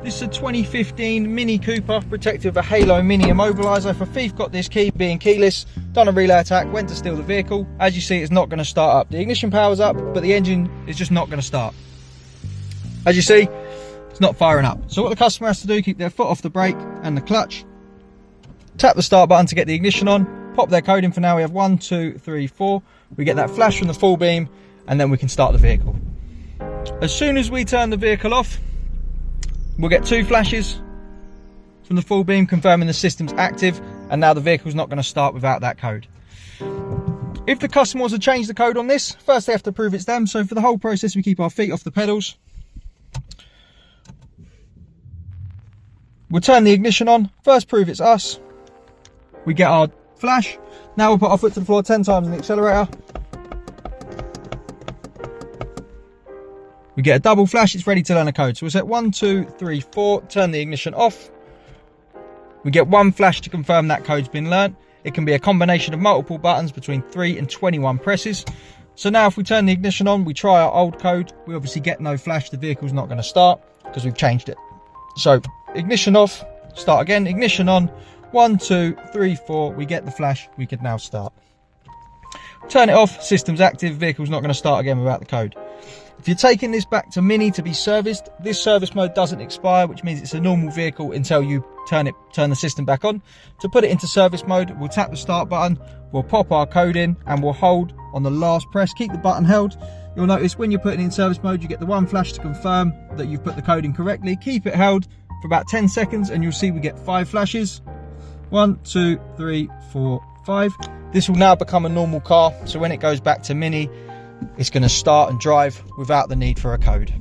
This is a 2015 Mini Cooper, protected with a Halo Mini Immobiliser. If a thief got this key, being keyless, done a relay attack, went to steal the vehicle, as you see, it's not going to start up. The ignition power's up, but the engine is just not going to start. As you see, it's not firing up. So what the customer has to do, keep their foot off the brake and the clutch, tap the start button to get the ignition on, pop their code in. For now we have 1, 2, 3, 4. We get that flash from the full beam, and then we can start the vehicle. As soon as we turn the vehicle off, we'll get 2 flashes from the full beam confirming the system's active, and now the vehicle's not going to start without that code. If the customer wants to change the code on this, first they have to prove it's them. So for the whole process, we keep our feet off the pedals. We'll turn the ignition on, first prove it's us. We get our flash. Now we'll put our foot to the floor 10 times on the accelerator. We get a double flash, it's ready to learn a code. So we'll set 1, 2, 3, 4, turn the ignition off. We get 1 flash to confirm that code's been learnt. It can be a combination of multiple buttons between 3 and 21 presses. So now if we turn the ignition on, we try our old code, we obviously get no flash, the vehicle's not going to start because we've changed it. So ignition off, start again, ignition on, 1, 2, 3, 4, we get the flash, we can now start. Turn it off, system's active, vehicle's not going to start again without the code. If you're taking this back to Mini to be serviced, this service mode doesn't expire, which means it's a normal vehicle until you turn the system back on. To put it into service mode, we'll tap the start button, we'll pop our code in, and we'll hold on the last press. Keep the button held. You'll notice when you're putting it in service mode, you get the 1 flash to confirm that you've put the code in correctly. Keep it held for about 10 seconds and you'll see we get 5 flashes. 1, 2, 3, 4, 5. This will now become a normal car, so when it goes back to Mini, it's going to start and drive without the need for a code.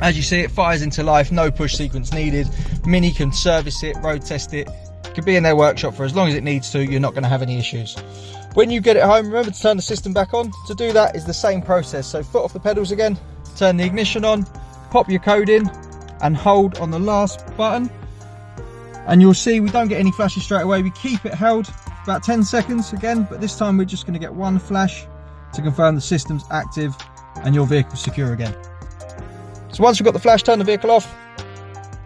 As you see, it fires into life, no push sequence needed. Mini can service it, road test it. It could be in their workshop for as long as it needs to. You're not going to have any issues. When you get it home, remember to turn the system back on. To do that is the same process. So foot off the pedals again, turn the ignition on, pop your code in and hold on the last button. And you'll see we don't get any flashes straight away. We keep it held for about 10 seconds again, but this time we're just going to get 1 flash to confirm the system's active and your vehicle's secure again. So once we've got the flash, turn the vehicle off.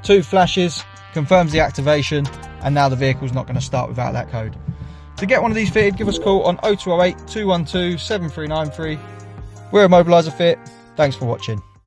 2 flashes, confirms the activation, and now the vehicle's not going to start without that code. To get one of these fitted, give us a call on 0208 212 7393. We're Immobiliser Fit. Thanks for watching.